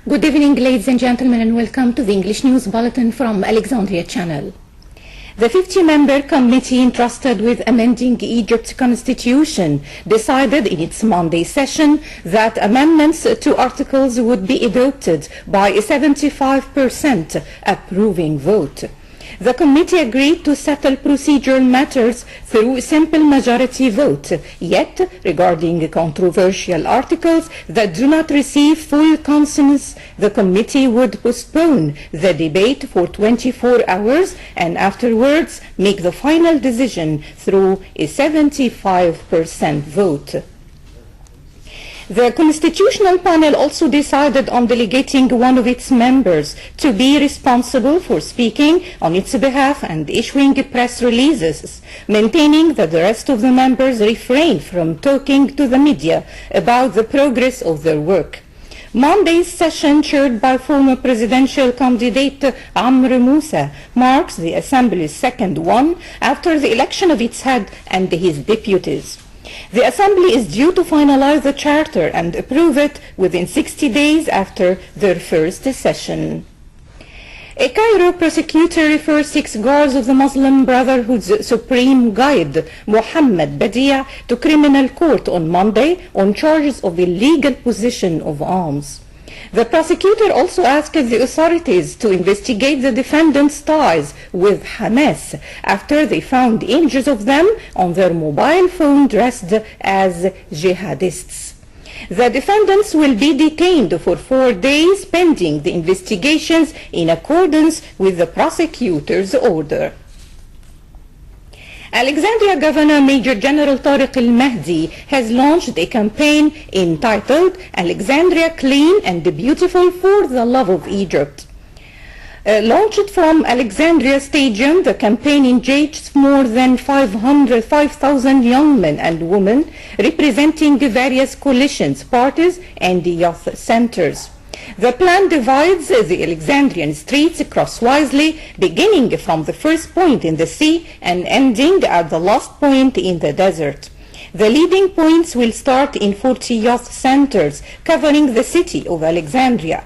Good evening, ladies and gentlemen, and welcome to the English News Bulletin from Alexandria Channel. The 50-member committee entrusted with amending Egypt's constitution decided in its Monday session that amendments to articles would be adopted by a 75% approving vote. The committee agreed to settle procedural matters through a simple majority vote, yet regarding controversial articles that do not receive full consensus, the committee would postpone the debate for 24 hours and afterwards make the final decision through a 75% vote. The Constitutional Panel also decided on delegating one of its members to be responsible for speaking on its behalf and issuing press releases, maintaining that the rest of the members refrain from talking to the media about the progress of their work. Monday's session, chaired by former presidential candidate Amr Moussa, marks the Assembly's second one after the election of its head and his deputies. The Assembly is due to finalize the charter and approve it within 60 days after their first session. A Cairo prosecutor refers 6 guards of the Muslim Brotherhood's supreme guide, Mohammed Badia, to criminal court on Monday on charges of illegal possession of arms. The prosecutor also asked the authorities to investigate the defendants' ties with Hamas after they found images of them on their mobile phone dressed as jihadists. The defendants will be detained for 4 days pending the investigations in accordance with the prosecutor's order. Alexandria Governor Major General Tariq Al-Mahdi has launched a campaign entitled Alexandria Clean and Beautiful for the Love of Egypt. Launched from Alexandria Stadium, the campaign engaged more than 5,000 young men and women representing various coalitions, parties, and youth centers. The plan divides the Alexandrian streets crosswisely, beginning from the first point in the sea and ending at the last point in the desert. The leading points will start in 40 youth centers covering the city of Alexandria.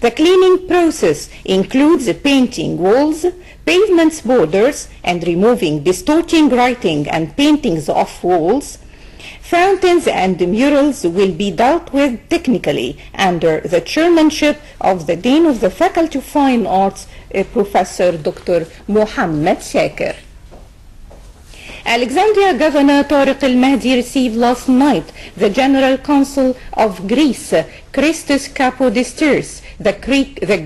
The cleaning process includes painting walls, pavements borders, and removing distorting writing and paintings off walls. Fountains and murals will be dealt with technically under the chairmanship of the Dean of the Faculty of Fine Arts, Professor Dr. Mohammed Shaker. Alexandria Governor Tariq Al-Mahdi received last night the General Council of Greece, Christos Kapodistrias. The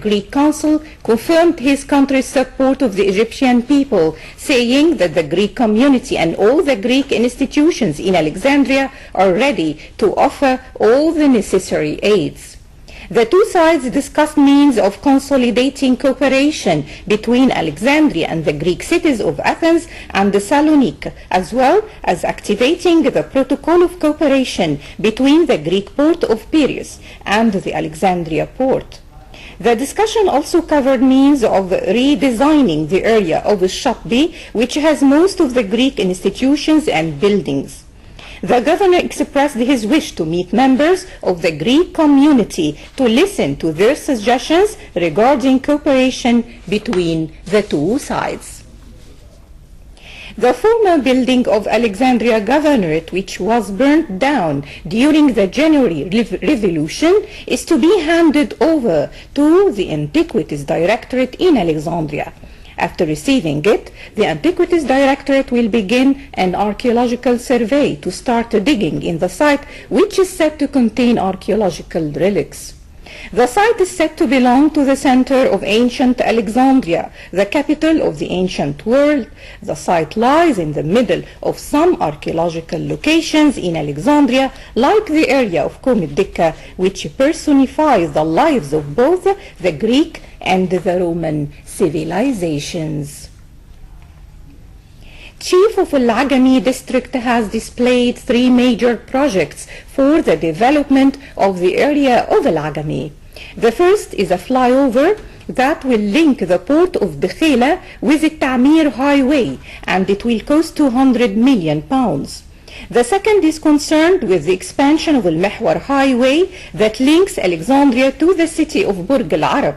Greek Council confirmed his country's support of the Egyptian people, saying that the Greek community and all the Greek institutions in Alexandria are ready to offer all the necessary aids. The two sides discussed means of consolidating cooperation between Alexandria and the Greek cities of Athens and Thessaloniki, as well as activating the protocol of cooperation between the Greek port of Piraeus and the Alexandria port. The discussion also covered means of redesigning the area of Shapbi, which has most of the Greek institutions and buildings. The governor expressed his wish to meet members of the Greek community to listen to their suggestions regarding cooperation between the two sides. The former building of Alexandria Governorate, which was burnt down during the January Revolution, is to be handed over to the Antiquities Directorate in Alexandria. After receiving it, the Antiquities Directorate will begin an archaeological survey to start digging in the site, which is said to contain archaeological relics. The site is said to belong to the center of ancient Alexandria, the capital of the ancient world. The site lies in the middle of some archaeological locations in Alexandria, like the area of Komedika, which personifies the lives of both the Greek and the Roman civilizations. Chief of Al-Agami district has displayed 3 major projects for the development of the area of Al-Agami. The first is a flyover that will link the port of Dakhila with the Tamir highway, and it will cost £200 million. The second is concerned with the expansion of Al-Mihwar Highway that links Alexandria to the city of Burj Al Arab,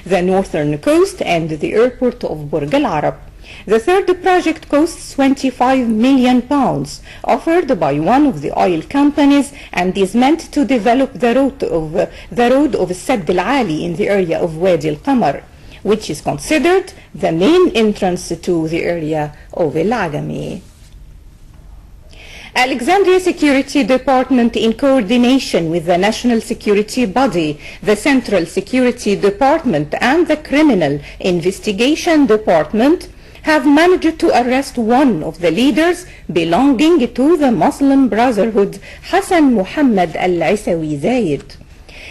the northern coast and the airport of Burj Al Arab. The third project costs £25 million, offered by one of the oil companies, and is meant to develop the road of Sadd Al-Ali in the area of Wadi Al-Qamar, which is considered the main entrance to the area of Al-Agami. Alexandria Security Department, in coordination with the national security body, the Central Security Department, and the Criminal Investigation Department, have managed to arrest one of the leaders belonging to the Muslim Brotherhood, Hassan Muhammad al-Isawi Zayed.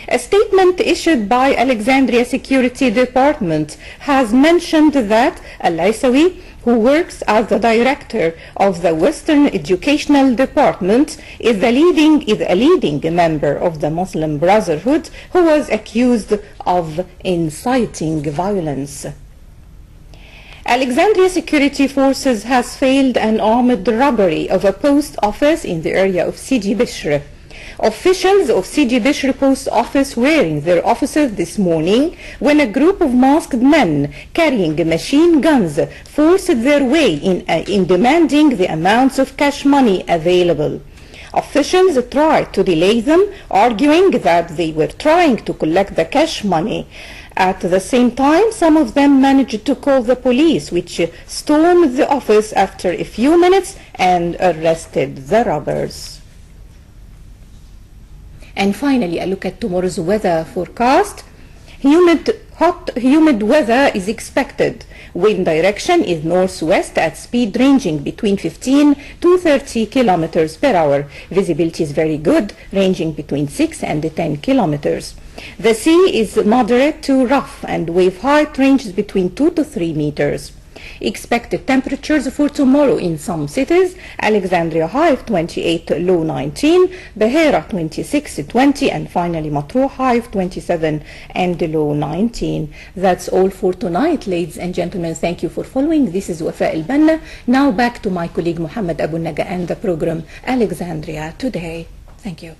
A statement issued by Alexandria Security Department has mentioned that al-Isawi, who works as the director of the Western Educational Department, is a leading member of the Muslim Brotherhood who was accused of inciting violence. Alexandria Security Forces has failed an armed robbery of a post office in the area of Sidi Bishr. Officials of Sidi Bishr post office were in their offices this morning when a group of masked men carrying machine guns forced their way in demanding the amounts of cash money available. Officials tried to delay them, arguing that they were trying to collect the cash money. At the same time, some of them managed to call the police, which stormed the office after a few minutes and arrested the robbers. And finally, a look at tomorrow's weather forecast. Humid weather is expected. Wind direction is northwest at speed ranging between 15 to 30 kilometers per hour. Visibility is very good, ranging between 6 and 10 kilometers. The sea is moderate to rough, and wave height ranges between 2 to 3 meters. Expected temperatures for tomorrow in some cities: Alexandria high of 28, low 19, Beira 26, 20, and finally Matruh high of 27 and low 19. That's all for tonight, ladies and gentlemen. Thank you for following. This is Wafاء البنا. Now back to my colleague Muhammad Abu Naga and the program Alexandria Today. Thank you.